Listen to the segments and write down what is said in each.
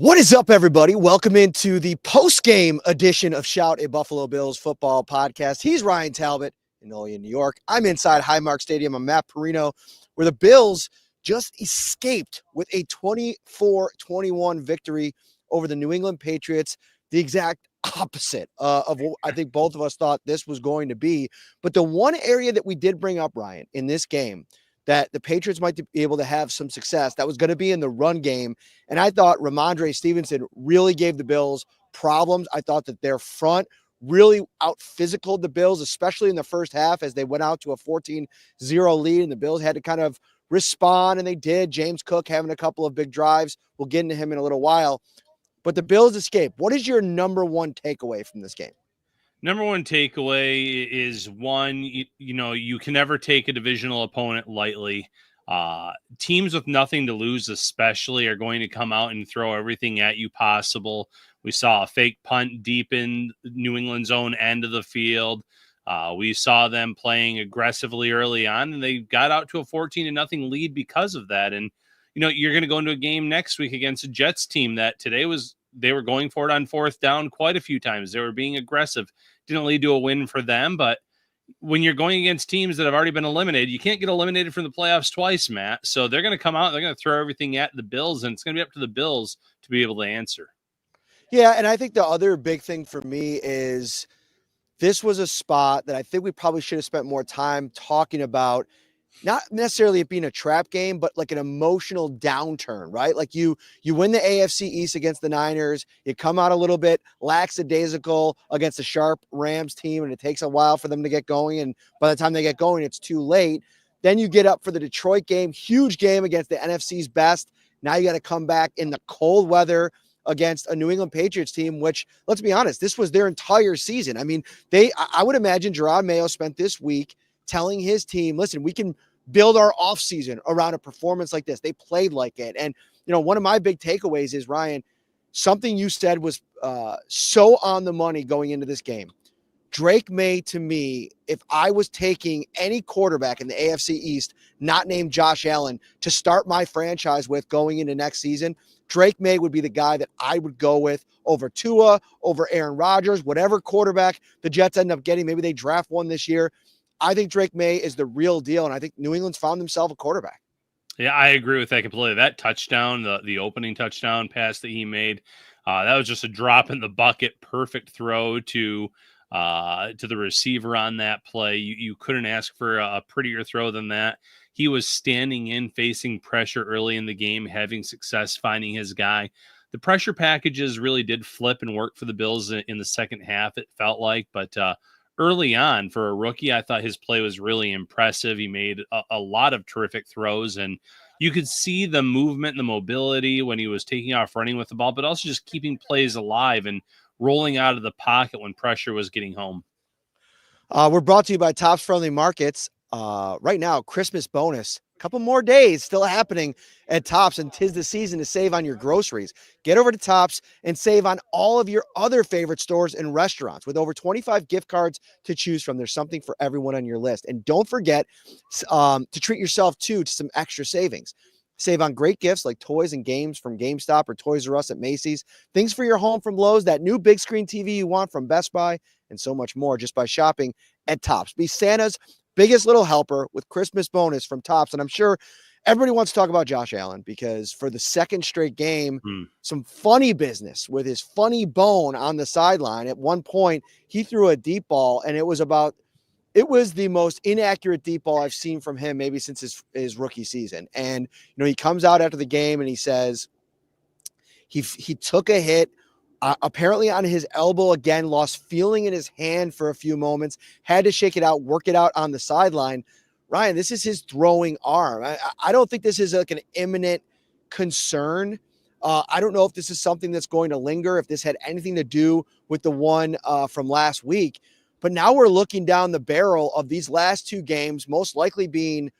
What is up, everybody? Welcome into the post-game edition of Shout, a Buffalo Bills football podcast. He's Ryan Talbot in New York. I'm inside Highmark Stadium. I'm Matt Parrino, where the Bills just escaped with a 24-21 victory over the New England Patriots, the exact opposite of what I think both of us thought this was going to be. But the one area that we did bring up, Ryan, in this game, that the Patriots might be able to have some success, that was going to be in the run game. And I thought Ramondre Stevenson really gave the Bills problems. I thought that their front really out-physicaled the Bills, especially in the first half as they went out to a 14-0 lead, and the Bills had to kind of respond, and they did. James Cook having a couple of big drives. We'll get into him in a little while. But the Bills escaped. What is your number one takeaway from this game? Number one takeaway is you can never take a divisional opponent lightly. Teams with nothing to lose especially are going to come out and throw everything at you possible. We saw a fake punt deep in New England's own end of the field. We saw them playing aggressively early on, and they got out to a 14-0 lead because of that. And, you're going to go into a game next week against a Jets team that they were going for it on fourth down quite a few times. They were being aggressive. Didn't lead to a win for them, but when you're going against teams that have already been eliminated, you can't get eliminated from the playoffs twice, Matt. So they're going to come out, they're going to throw everything at the Bills, and it's going to be up to the Bills to be able to answer. Yeah, and I think the other big thing for me is this was a spot that I think we probably should have spent more time talking about. Not necessarily it being a trap game, but like an emotional downturn, right? Like you win the AFC East against the Niners, you come out a little bit lackadaisical against a sharp Rams team, and it takes a while for them to get going. And by the time they get going, it's too late. Then you get up for the Detroit game, huge game against the NFC's best. Now you got to come back in the cold weather against a New England Patriots team, which, let's be honest, this was their entire season. I mean, I would imagine Gerard Mayo spent this week telling his team, listen, we can build our offseason around a performance like this. They played like it. And, one of my big takeaways is, Ryan, something you said was so on the money going into this game. Drake May, to me, if I was taking any quarterback in the AFC East, not named Josh Allen, to start my franchise with going into next season, Drake May would be the guy that I would go with over Tua, over Aaron Rodgers, whatever quarterback the Jets end up getting. Maybe they draft one this year. I think Drake May is the real deal, and I think New England's found themselves a quarterback. Yeah, I agree with that completely. That touchdown, the opening touchdown pass that he made, that was just a drop in the bucket, perfect throw to the receiver on that play. You couldn't ask for a prettier throw than that. He was standing in, facing pressure early in the game, having success finding his guy. The pressure packages really did flip and work for the Bills in the second half, it felt like, but early on, for a rookie, I thought his play was really impressive. He made a lot of terrific throws, and you could see the movement and the mobility when he was taking off running with the ball, but also just keeping plays alive and rolling out of the pocket when pressure was getting home. We're brought to you by Tops Friendly Markets. Right now, Christmas bonus. Couple more days still happening at Tops, and 'tis the season to save on your groceries. Get over to Tops and save on all of your other favorite stores and restaurants. With over 25 gift cards to choose from, there's something for everyone on your list. And don't forget to treat yourself to some extra savings. Save on great gifts like toys and games from GameStop or Toys R Us at Macy's, things for your home from Lowe's, that new big screen TV you want from Best Buy, and so much more just by shopping at Tops. Be Santa's biggest little helper with Christmas bonus from Tops. And I'm sure everybody wants to talk about Josh Allen because for the second straight game, some funny business with his funny bone on the sideline. At one point, he threw a deep ball, and it was the most inaccurate deep ball I've seen from him maybe since his rookie season. And, he comes out after the game and he says he took a hit, apparently on his elbow again, lost feeling in his hand for a few moments, had to shake it out, work it out on the sideline. Ryan, this is his throwing arm. I don't think this is like an imminent concern. I don't know if this is something that's going to linger, if this had anything to do with the one from last week. But now we're looking down the barrel of these last two games, most likely being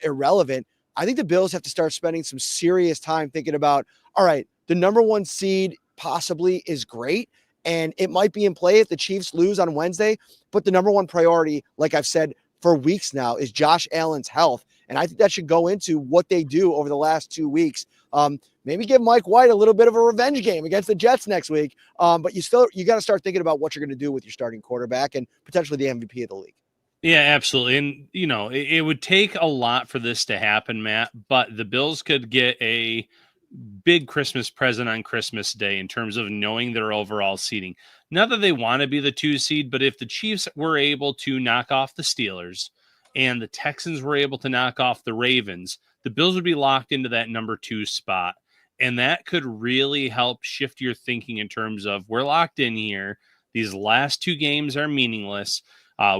irrelevant. I think the Bills have to start spending some serious time thinking about, all right, the number one seed possibly is great, and it might be in play if the Chiefs lose on Wednesday, but the number one priority, like I've said for weeks now, is Josh Allen's health. And I think that should go into what they do over the last 2 weeks. Maybe give Mike White a little bit of a revenge game against the Jets next week. But you got to start thinking about what you're going to do with your starting quarterback and potentially the MVP of the league. Yeah, absolutely. And, it would take a lot for this to happen, Matt, but the Bills could get a big Christmas present on Christmas Day in terms of knowing their overall seeding. Not that they want to be the 2 seed, but if the Chiefs were able to knock off the Steelers and the Texans were able to knock off the Ravens, the Bills would be locked into that number 2 spot. And that could really help shift your thinking in terms of we're locked in here. These last 2 games are meaningless.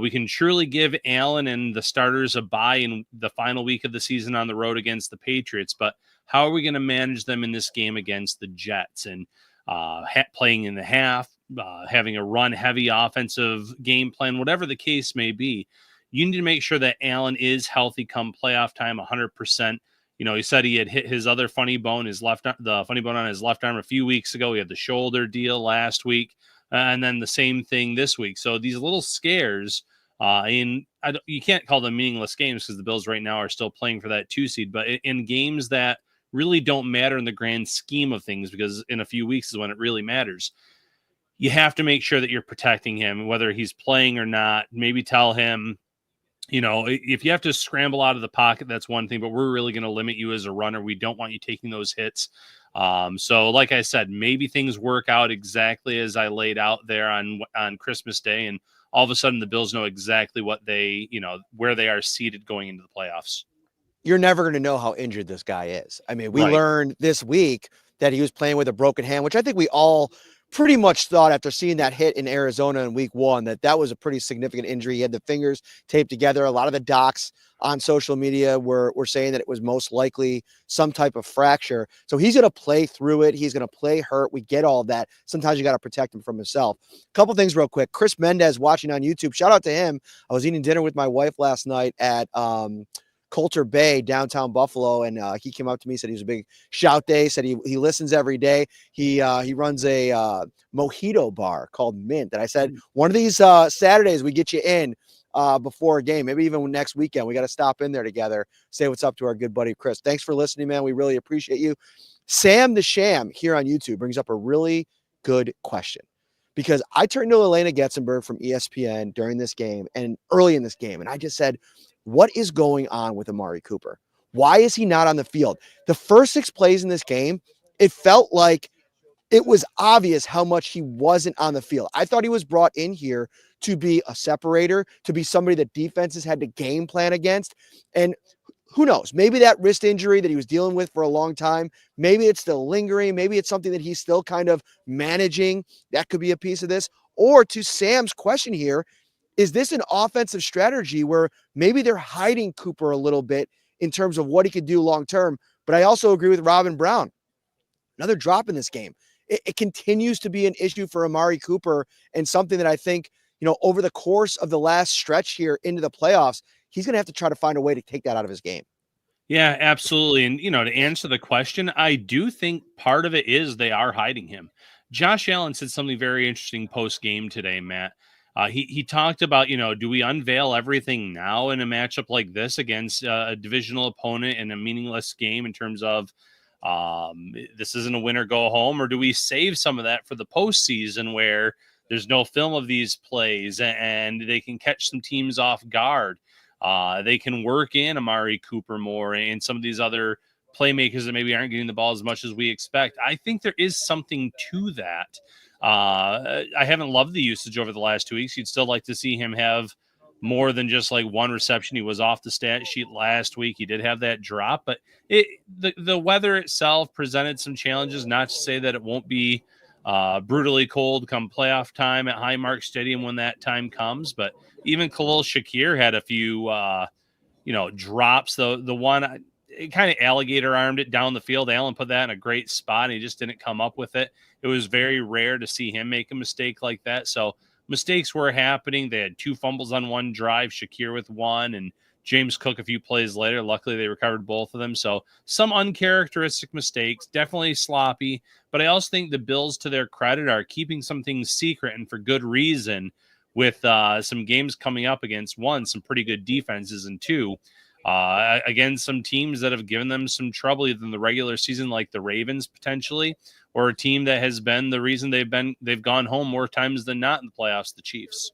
We can truly give Allen and the starters a bye in the final week of the season on the road against the Patriots, but how are we going to manage them in this game against the Jets? And playing in the half, having a run-heavy offensive game plan, whatever the case may be, you need to make sure that Allen is healthy come playoff time, 100%. He said he had hit his other funny bone, the funny bone on his left arm a few weeks ago. He had the shoulder deal last week. And then the same thing this week. So these little scares, you can't call them meaningless games because the Bills right now are still playing for that 2 seed. But in games that really don't matter in the grand scheme of things, because in a few weeks is when it really matters, you have to make sure that you're protecting him, whether he's playing or not. Maybe tell him, if you have to scramble out of the pocket, that's one thing, but we're really going to limit you as a runner. We don't want you taking those hits. So like I said, maybe things work out exactly as I laid out there on Christmas Day. And all of a sudden the Bills know exactly what where they are seated going into the playoffs. You're never going to know how injured this guy is. I mean, we Right. learned this week that he was playing with a broken hand, which I think we all pretty much thought after seeing that hit in Arizona in week 1 that was a pretty significant injury. He had the fingers taped together. A lot of the docs on social media were saying that it was most likely some type of fracture. So he's going to play through it. He's going to play hurt. We get all of that. Sometimes you got to protect him from himself. A couple things real quick. Chris Mendez watching on YouTube. Shout out to him. I was eating dinner with my wife last night at Coulter Bay, downtown Buffalo, and he came up to me, said he was a big Shout Day, said he listens every day. He runs a mojito bar called Mint, and I said one of these Saturdays we get you in before a game, maybe even next weekend. We got to stop in there together, say what's up to our good buddy Chris. Thanks for listening, man. We really appreciate you. Sam the Sham here on YouTube brings up a really good question, because I turned to Elena Getzenberg from ESPN during this game and early in this game, and I just said, what is going on with Amari Cooper? Why is he not on the field? The first 6 plays in this game, it felt like it was obvious how much he wasn't on the field. I thought he was brought in here to be a separator, to be somebody that defenses had to game plan against. And who knows, maybe that wrist injury that he was dealing with for a long time, maybe it's still lingering. Maybe it's something that he's still kind of managing. That could be a piece of this. Or to Sam's question here, is this an offensive strategy where maybe they're hiding Cooper a little bit in terms of what he could do long-term? But I also agree with Robin Brown. Another drop in this game. It continues to be an issue for Amari Cooper, and something that I think, over the course of the last stretch here into the playoffs, he's going to have to try to find a way to take that out of his game. Yeah, absolutely. And, to answer the question, I do think part of it is they are hiding him. Josh Allen said something very interesting post-game today, Matt. He talked about, do we unveil everything now in a matchup like this against a divisional opponent in a meaningless game in terms of this isn't a win or go home, or do we save some of that for the postseason where there's no film of these plays and they can catch some teams off guard? They can work in Amari Cooper more and some of these other playmakers that maybe aren't getting the ball as much as we expect. I think there is something to that. I haven't loved the usage over the last 2 weeks. You'd still like to see him have more than just like one reception. He was off the stat sheet last week. He did have that drop, but the weather itself presented some challenges. Not to say that it won't be brutally cold come playoff time at Highmark Stadium when that time comes, but even Khalil Shakir had a few drops. The one it kind of alligator armed it down the field. Allen put that in a great spot, and he just didn't come up with it. It was very rare to see him make a mistake like that. So mistakes were happening. They had 2 fumbles on one drive, Shakir with one, and James Cook a few plays later. Luckily, they recovered both of them. So some uncharacteristic mistakes, definitely sloppy. But I also think the Bills, to their credit, are keeping some things secret, and for good reason, with some games coming up against, 1, some pretty good defenses, and 2, against some teams that have given them some trouble in the regular season, like the Ravens potentially, or a team that has been the reason they've gone home more times than not in the playoffs, the Chiefs.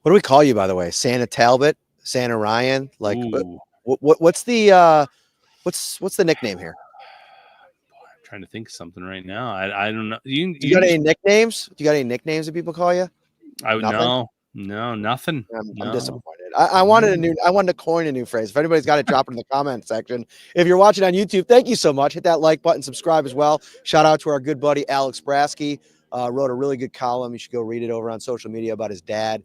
What do we call you, by the way? Santa Talbot, Santa Ryan? Like, Ooh. what's the what's the nickname here? I'm trying to think of something right now. I don't know. You got any nicknames? Do you got any nicknames that people call you? I would know. No, nothing. I'm disappointed. I wanted to coin a new phrase. If anybody's got it, drop it in the comment section. If you're watching on YouTube, thank you so much. Hit that like button, subscribe as well. Shout out to our good buddy Alex Brasky. Wrote a really good column. You should go read it over on social media about his dad.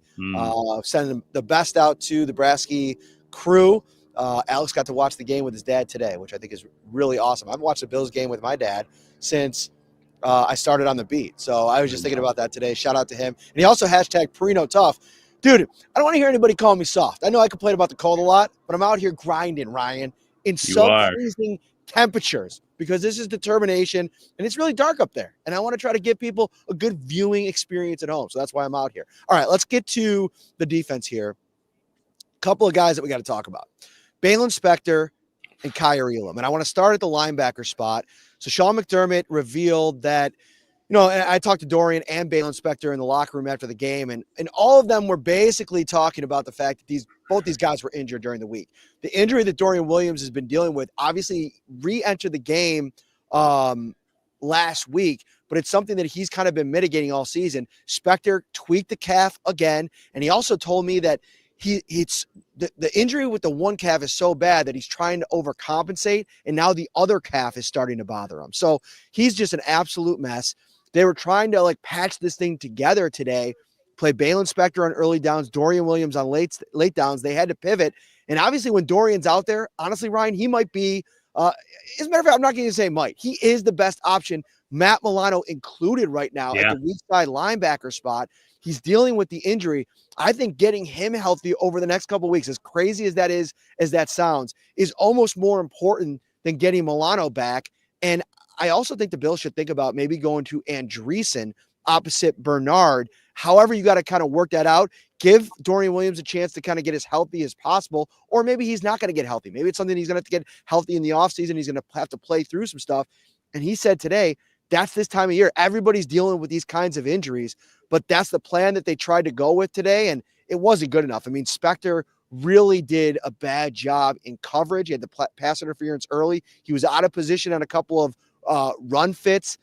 Sending the best out to the Brasky crew. Alex got to watch the game with his dad today, which I think is really awesome. I've watched the Bills game with my dad since I started on the beat. So I was just thinking about that today. Shout out to him. And he also hashtag Parrino Tough. Dude, I don't want to hear anybody call me soft. I know I complain about the cold a lot, but I'm out here grinding, Ryan, in sub-freezing temperatures because this is determination, and it's really dark up there. And I want to try to give people a good viewing experience at home. So that's why I'm out here. All right, let's get to the defense here. A couple of guys that we got to talk about. Balin Spector and Kyer Elam. And I want to start at the linebacker spot. So Sean McDermott revealed that, I talked to Dorian and Balin Spector in the locker room after the game, and all of them were basically talking about the fact that both these guys were injured during the week. The injury that Dorian Williams has been dealing with obviously re-entered the game last week, but it's something that he's kind of been mitigating all season. Spector tweaked the calf again, and he also told me that it's the injury with the one calf is so bad that he's trying to overcompensate, and now the other calf is starting to bother him. So he's just an absolute mess. They were trying to patch this thing together today, play Balin Spector on early downs, Dorian Williams on late downs. They had to pivot. And obviously when Dorian's out there, honestly, Ryan, he might be, as a matter of fact, I'm not going to say might. He is the best option, Matt Milano included right now at the weak side linebacker spot. He's dealing with the injury. I think getting him healthy over the next couple of weeks, as crazy as that sounds, is almost more important than getting Milano back. And I also think the Bills should think about maybe going to Andreessen opposite Bernard. However, you got to kind of work that out. Give Dorian Williams a chance to kind of get as healthy as possible, or maybe he's not going to get healthy. Maybe it's something he's going to have to get healthy in the offseason. He's going to have to play through some stuff. And he said today, that's this time of year. Everybody's dealing with these kinds of injuries, but that's the plan that they tried to go with today, and it wasn't good enough. I mean, Spector really did a bad job in coverage. He had the pass interference early. He was out of position on a couple of run fits.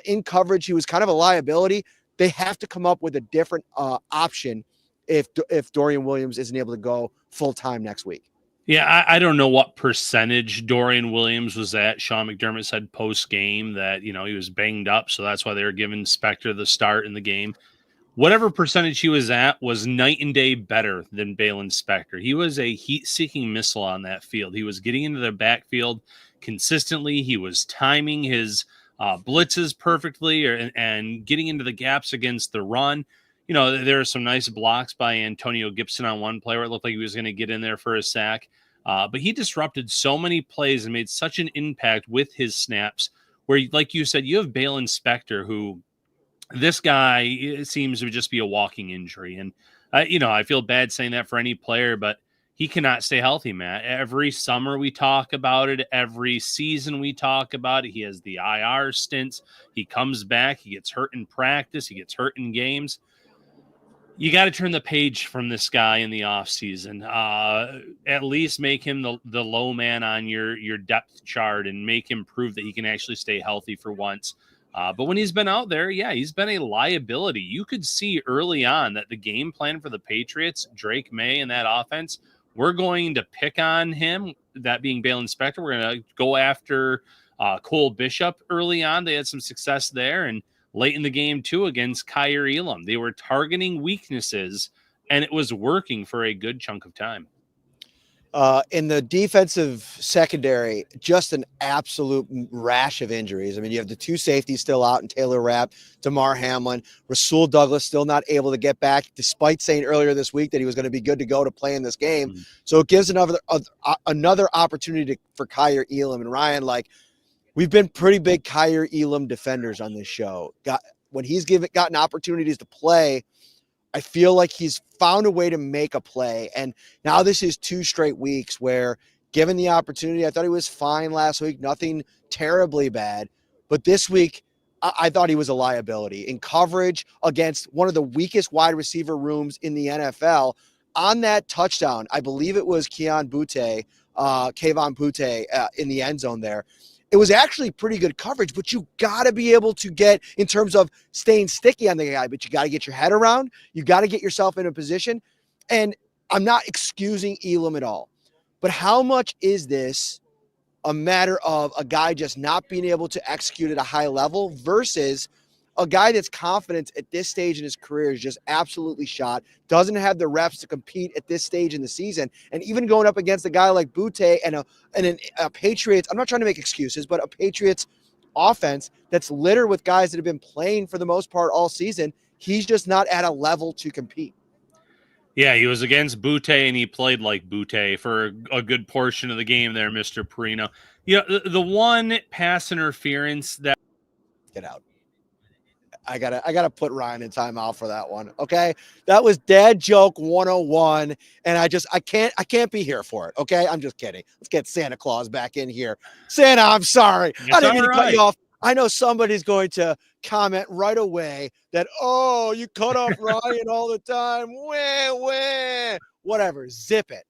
In coverage, he was kind of a liability. They have to come up with a different option if Dorian Williams isn't able to go full-time next week. Yeah, I don't know what percentage Dorian Williams was at. Sean McDermott said post-game that, he was banged up, so that's why they were giving Spector the start in the game. Whatever percentage he was at was night and day better than Balin Spector. He was a heat-seeking missile on that field. He was getting into the backfield consistently. He was timing his blitzes perfectly and getting into the gaps against the run. There were some nice blocks by Antonio Gibson on one play where it looked like he was going to get in there for a sack. But he disrupted so many plays and made such an impact with his snaps where, like you said, you have Balin Spector, who this guy seems to just be a walking injury. And, I feel bad saying that for any player, but he cannot stay healthy, Matt. Every summer we talk about it. Every season we talk about it. He has the IR stints. He comes back. He gets hurt in practice. He gets hurt in games. You got to turn the page from this guy in the offseason. At least make him the low man on your depth chart and make him prove that he can actually stay healthy for once. But when he's been out there, he's been a liability. You could see early on that the game plan for the Patriots, Drake May and that offense, we're going to pick on him, that being Balin Spector. We're going to go after Cole Bishop early on. They had some success there. And late in the game, too, against Kyer Elam. They were targeting weaknesses, and it was working for a good chunk of time. In the defensive secondary, just an absolute rash of injuries. I mean, you have the two safeties still out, and Taylor Rapp, Damar Hamlin, Rasul Douglas still not able to get back, despite saying earlier this week that he was going to be good to go to play in this game. Mm-hmm. So it gives another opportunity for Kyer Elam. And Ryan, we've been pretty big Kyer Elam defenders on this show. When he's gotten opportunities to play, I feel like he's found a way to make a play. And now this is 2 straight weeks where, given the opportunity, I thought he was fine last week, nothing terribly bad. But this week, I thought he was a liability in coverage against one of the weakest wide receiver rooms in the NFL. On that touchdown, I believe it was Kayvon Butte in the end zone there. It was actually pretty good coverage, but you got to be able to get, in terms of staying sticky on the guy, but you got to get your head around. You got to get yourself in a position. And I'm not excusing Elam at all, but how much is this a matter of a guy just not being able to execute at a high level versus a guy that's confident at this stage in his career is just absolutely shot, doesn't have the reps to compete at this stage in the season. And even going up against a guy like Butte and a Patriots, I'm not trying to make excuses, but a Patriots offense that's littered with guys that have been playing for the most part all season, he's just not at a level to compete. Yeah, he was against Butte, and he played like Butte for a good portion of the game there, Mr. Parrino. Yeah, the one pass interference that... Get out. I gotta put Ryan in timeout for that one. Okay. That was dad joke 101. And I can't be here for it. Okay. I'm just kidding. Let's get Santa Claus back in here. Santa, I'm sorry. It's I didn't mean to cut right. you off. I know somebody's going to comment right away that, oh, you cut off Ryan all the time. Wah. Whatever. Zip it.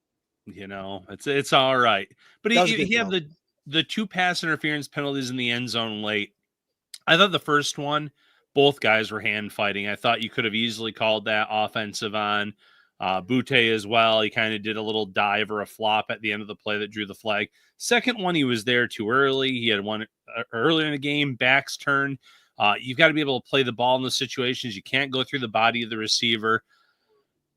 You know, it's all right. But he had joke. the 2 pass interference penalties in the end zone late. I thought the first one, both guys were hand fighting. I thought you could have easily called that offensive on Butte as well. He kind of did a little dive or a flop at the end of the play that drew the flag. Second one, he was there too early. He had one earlier in the game, backs turned. You've got to be able to play the ball in those situations. You can't go through the body of the receiver.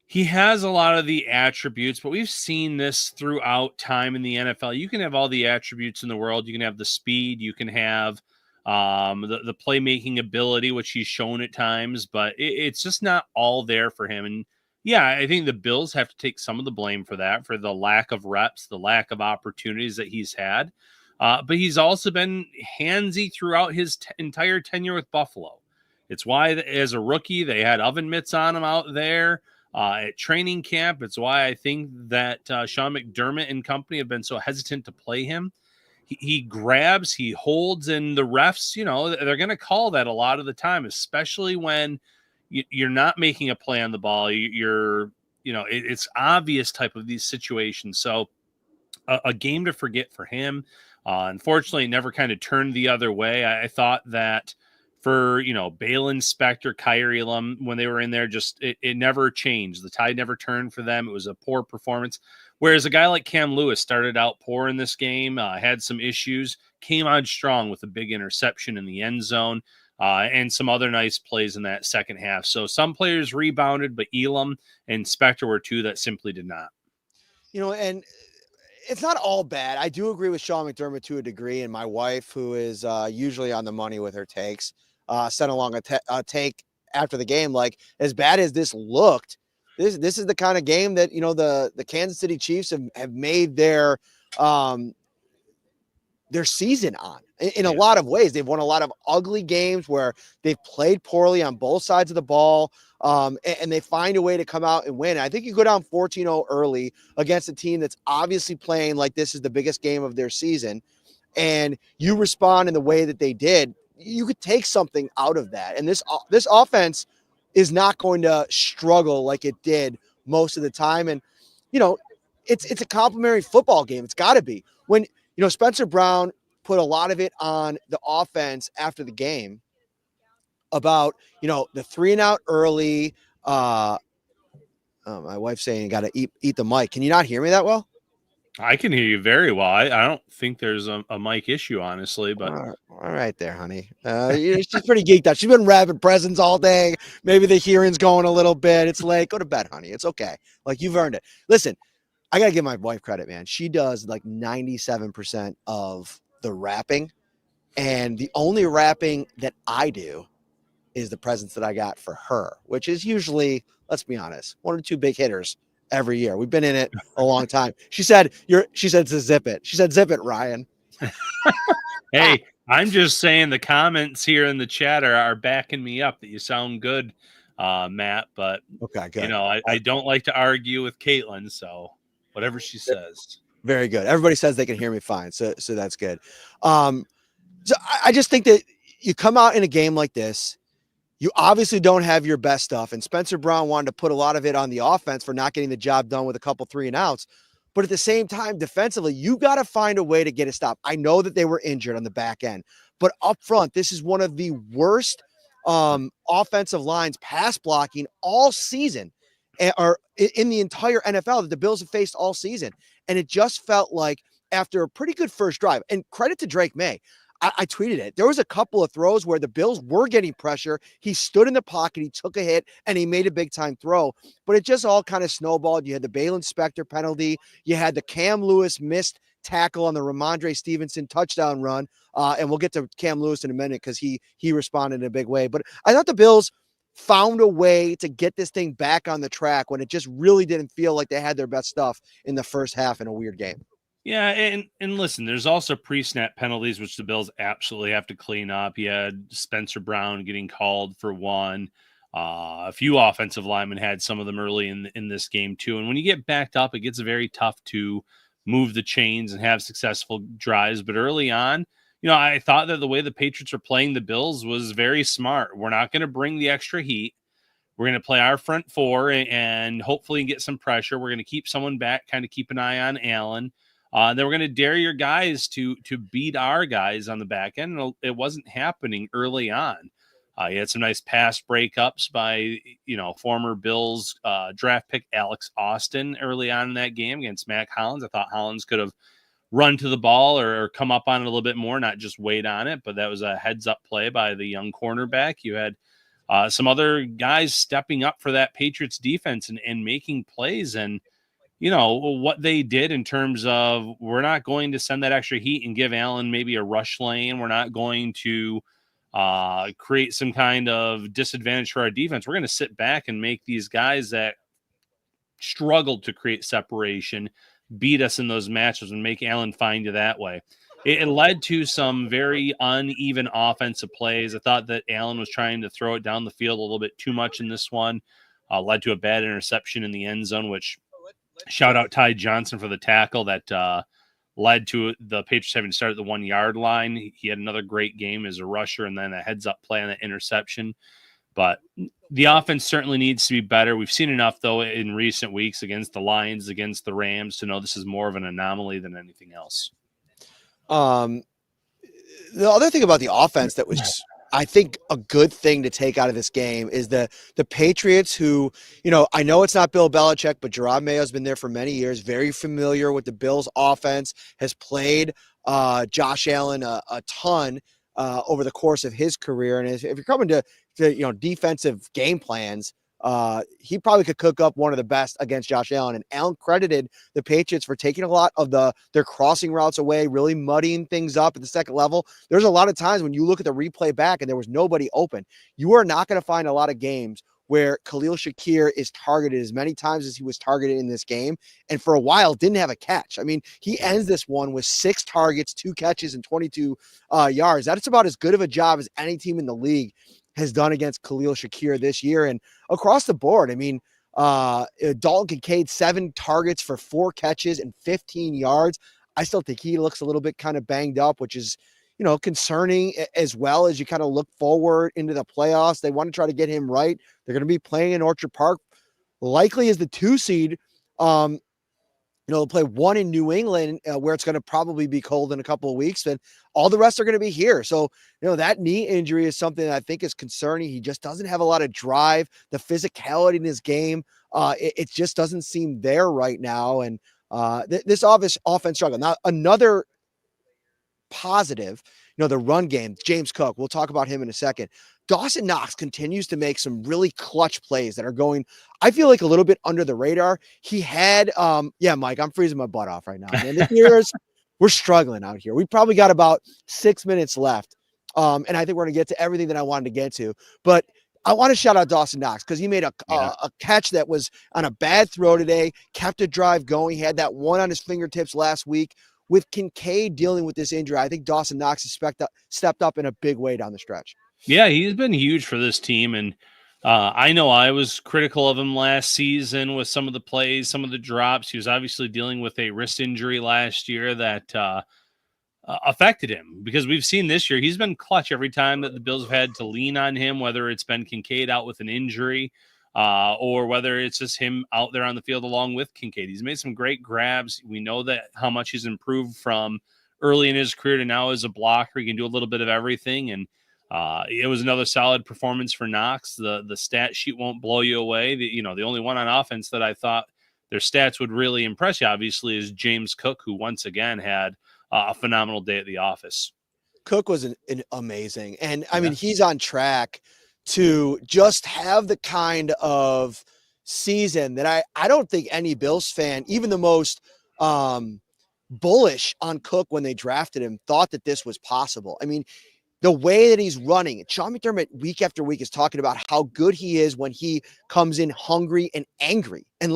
He has a lot of the attributes, but we've seen this throughout time in the NFL. You can have all the attributes in the world. You can have the speed. You can have the playmaking ability, which he's shown at times, but it's just not all there for him. And yeah, I think the Bills have to take some of the blame for that, for the lack of reps, the lack of opportunities that he's had. But he's also been handsy throughout his entire tenure with Buffalo. It's why, as a rookie, they had oven mitts on him out there at training camp. It's why I think that Sean McDermott and company have been so hesitant to play him. He grabs, he holds, and the refs, you know, they're going to call that a lot of the time, especially when you're not making a play on the ball. It's obvious type of these situations. So a game to forget for him. Unfortunately, it never kind of turned the other way. I thought that for, Balin, Spector, Kyrie Elam, when they were in there, just it never changed. The tide never turned for them. It was a poor performance. Whereas a guy like Cam Lewis started out poor in this game, had some issues, came on strong with a big interception in the end zone, and some other nice plays in that second half. So some players rebounded, but Elam and Spector were 2 that simply did not. And it's not all bad. I do agree with Sean McDermott to a degree, and my wife, who is usually on the money with her takes, sent along a take after the game. Like, as bad as this looked, this is the kind of game that, the Kansas City Chiefs have made their season on in a lot of ways. They've won a lot of ugly games where they've played poorly on both sides of the ball. And they find a way to come out and win. I think you go down 14-0 early against a team that's obviously playing like this is the biggest game of their season, and you respond in the way that they did. You could take something out of that. And this offense is not going to struggle like it did most of the time. And, it's a complimentary football game. It's got to be. When, Spencer Brown put a lot of it on the offense after the game about, the 3-and-out early. My wife's saying you got to eat the mic. Can you not hear me that well? I can hear you very well. I don't think there's a mic issue, honestly, but all right there, honey. She's pretty geeked out. She's been wrapping presents all day. Maybe the hearing's going a little bit. It's late. Go to bed, honey. It's okay. Like, you've earned it. Listen, I got to give my wife credit, man. She does like 97% of the rapping. And the only rapping that I do is the presents that I got for her, which is usually, let's be honest, 1 or 2 big hitters every year. We've been in it a long time. She said to zip it. She said, zip it, Ryan. Hey, I'm just saying the comments here in the chat are backing me up that you sound good Matt. But Okay, good. I don't like to argue with Caitlin, so whatever she says. Very good. Everybody says they can hear me fine, so that's good. So I just think that you come out in a game like this, you obviously don't have your best stuff, and Spencer Brown wanted to put a lot of it on the offense for not getting the job done with a couple 3-and-outs. But at the same time, defensively, you got to find a way to get a stop. I know that they were injured on the back end, but up front, this is one of the worst offensive lines pass blocking all season, or in the entire NFL that the Bills have faced all season. And it just felt like after a pretty good first drive, and credit to Drake May, I tweeted it. There was a couple of throws where the Bills were getting pressure. He stood in the pocket, he took a hit, and he made a big time throw. But it just all kind of snowballed. You had the Balin Spector penalty. You had the Cam Lewis missed tackle on the Ramondre Stevenson touchdown run. And we'll get to Cam Lewis in a minute because he responded in a big way. But I thought the Bills found a way to get this thing back on the track when it just really didn't feel like they had their best stuff in the first half in a weird game. Yeah, and listen, there's also pre-snap penalties, which the Bills absolutely have to clean up. You had Spencer Brown getting called for one. A few offensive linemen had some of them early in this game too. And when you get backed up, it gets very tough to move the chains and have successful drives. But early on, I thought that the way the Patriots were playing the Bills was very smart. We're not going to bring the extra heat. We're going to play our front four and hopefully get some pressure. We're going to keep someone back, kind of keep an eye on Allen. Then we're going to dare your guys to beat our guys on the back end. And it wasn't happening early on. You had some nice pass breakups by, former Bills draft pick Alex Austin early on in that game against Mac Hollins. I thought Hollins could have run to the ball or come up on it a little bit more, not just wait on it. But that was a heads-up play by the young cornerback. You had some other guys stepping up for that Patriots defense and making plays. And what they did in terms of, we're not going to send that extra heat and give Allen maybe a rush lane. We're not going to create some kind of disadvantage for our defense. We're going to sit back and make these guys that struggled to create separation beat us in those matches and make Allen find you that way. It led to some very uneven offensive plays. I thought that Allen was trying to throw it down the field a little bit too much in this one. Led to a bad interception in the end zone, which shout out Ty Johnson for the tackle that led to the Patriots having to start at the 1 yard line. He had another great game as a rusher and then a heads up play on that interception. But the offense certainly needs to be better. We've seen enough, though, in recent weeks against the Lions, against the Rams, to know this is more of an anomaly than anything else. The other thing about the offense that was, I think, a good thing to take out of this game is the Patriots who, I know it's not Bill Belichick, but Gerard Mayo's been there for many years, very familiar with the Bills offense, has played Josh Allen a ton over the course of his career. And if you're coming to defensive game plans, he probably could cook up one of the best against Josh Allen. And Allen credited the Patriots for taking a lot of their crossing routes away, really muddying things up at the second level. There's a lot of times when you look at the replay back and there was nobody open. You are not going to find a lot of games where Khalil Shakir is targeted as many times as he was targeted in this game, and for a while didn't have a catch. I mean, he ends this one with 6 targets, 2 catches, and 22 yards. That's about as good of a job as any team in the league has done against Khalil Shakir this year. And across the board, I mean, Dalton Kincaid, 7 targets for 4 catches and 15 yards. I still think he looks a little bit kind of banged up, which is, concerning as well as you kind of look forward into the playoffs. They want to try to get him right. They're going to be playing in Orchard Park, likely as the 2 seed. They'll play 1 in New England, where it's going to probably be cold in a couple of weeks, and all the rest are going to be here. So, that knee injury is something that I think is concerning. He just doesn't have a lot of drive. The physicality in his game, it just doesn't seem there right now. And this offense struggle. Now, another positive, the run game, James Cook, we'll talk about him in a second. Dawson Knox continues to make some really clutch plays that are going, I feel like, a little bit under the radar. He had, Mike, I'm freezing my butt off right now, man. The Bears, we're struggling out here. We probably got about 6 minutes left. And I think we're going to get to everything that I wanted to get to. But I want to shout out Dawson Knox because he made a catch that was on a bad throw today, kept a drive going. He had that one on his fingertips last week. With Kincaid dealing with this injury, I think Dawson Knox has stepped up in a big way down the stretch. Yeah, he's been huge for this team. And I know I was critical of him last season with some of the plays, some of the drops. He was obviously dealing with a wrist injury last year that affected him, because we've seen this year he's been clutch every time that the Bills have had to lean on him, whether it's been Kincaid out with an injury or whether it's just him out there on the field along with Kincaid. He's made some great grabs. We know that how much he's improved from early in his career to now as a blocker. He can do a little bit of everything, and it was another solid performance for Knox. The stat sheet won't blow you away. The only one on offense that I thought their stats would really impress you, obviously, is James Cook, who once again had a phenomenal day at the office. Cook was an amazing. And I mean, he's on track to just have the kind of season that I don't think any Bills fan, even the most bullish on Cook when they drafted him, thought that this was possible. I mean, the way that he's running, Sean McDermott week after week is talking about how good he is when he comes in hungry and angry. And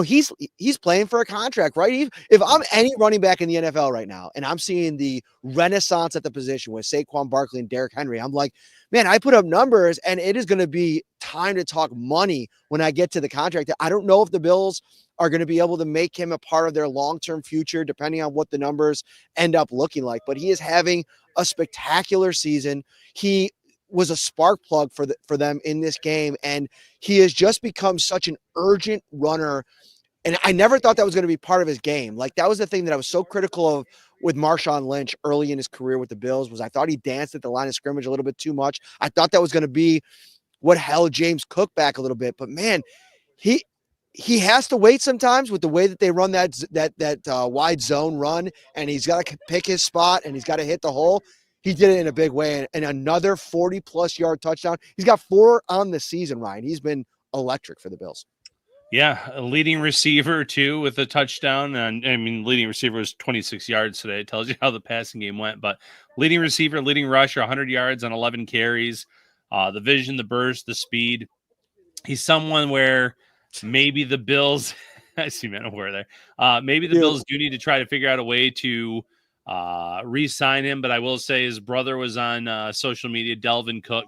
he's playing for a contract, right? If I'm any running back in the NFL right now and I'm seeing the renaissance at the position with Saquon Barkley and Derrick Henry, I'm like, man, I put up numbers and it is going to be time to talk money when I get to the contract. I don't know if the Bills are going to be able to make him a part of their long-term future, depending on what the numbers end up looking like. But he is having a spectacular season. He was a spark plug for them in this game, and he has just become such an urgent runner. And I never thought that was going to be part of his game. Like, that was the thing that I was so critical of with Marshawn Lynch early in his career with the Bills, was I thought he danced at the line of scrimmage a little bit too much. I thought that was going to be what held James Cook back a little bit. But man, he has to wait sometimes with the way that they run that wide zone run, and he's got to pick his spot and he's got to hit the hole. He did it in a big way, and another 40-plus yard touchdown. He's got 4 on the season, Ryan. He's been electric for the Bills. Yeah, a leading receiver, too, with a touchdown. And I mean, leading receiver was 26 yards today. It tells you how the passing game went. But leading receiver, leading rusher, 100 yards on 11 carries. The vision, the burst, the speed. He's someone where maybe the Bills – I see man over there. Maybe the Bills do need to try to figure out a way to re-sign him. But I will say his brother was on social media, Delvin Cook,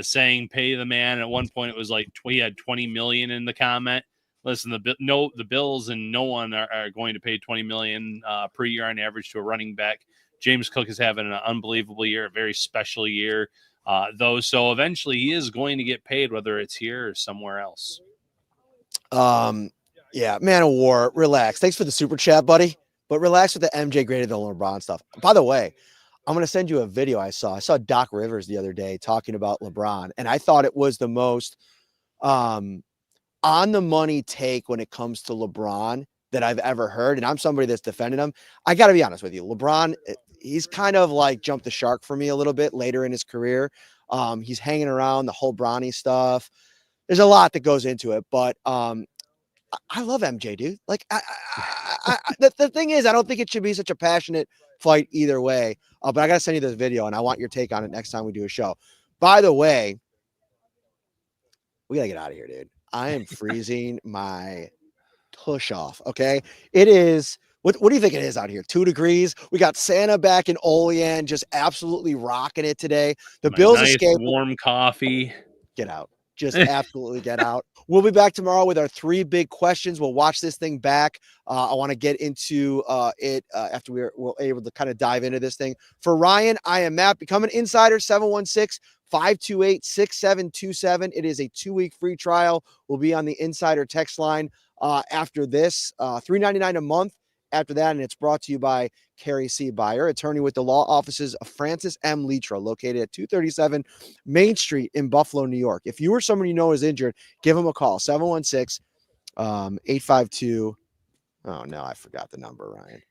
saying pay the man. At one point it was like he had 20 million in the comment. Listen, the Bills and no one are going to pay 20 million per year on average to a running back. James Cook is having an unbelievable year, a very special year though. So eventually he is going to get paid, whether it's here or somewhere else. Yeah, man of war, relax. Thanks for the super chat, buddy. But relax with the MJ greater than LeBron stuff. By the way, I'm going to send you a video I saw. I saw Doc Rivers the other day talking about LeBron, and I thought it was the most on the money take when it comes to LeBron that I've ever heard. And I'm somebody that's defended him. I got to be honest with you. LeBron, he's kind of like jumped the shark for me a little bit later in his career. He's hanging around the whole Bronny stuff. There's a lot that goes into it, but I love MJ, dude. Like, the thing is, I don't think it should be such a passionate fight either way. But I got to send you this video, and I want your take on it next time we do a show. By the way, we got to get out of here, dude. I am freezing my tush off, okay? It is, what do you think it is out here? 2 degrees. We got Santa back in Olean, just absolutely rocking it today. The Bills escape. Warm coffee. Get out. Just absolutely get out. We'll be back tomorrow with our 3 big questions. We'll watch this thing back. I want to get into it after we're able to kind of dive into this thing. For Ryan, I am Matt. Become an insider, 716-528-6727. It is a 2-week free trial. We'll be on the insider text line after this, $3.99 a month. After that, and it's brought to you by Carrie C. Byer, attorney with the law offices of Francis M. Litra, located at 237 Main Street in Buffalo, New York. If you or someone you know is injured, give them a call, 716-852. Oh, no, I forgot the number, Ryan.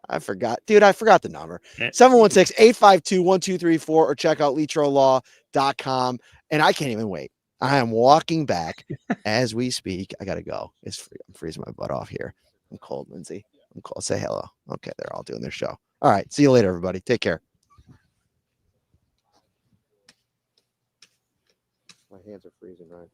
I forgot the number. 716-852-1234 or check out litrolaw.com. And I can't even wait. I am walking back as we speak. I got to go. I'm freezing my butt off here. I'm cold, Lindsay. I'm cold. Say hello. Okay, they're all doing their show. All right. See you later, everybody. Take care. My hands are freezing, right?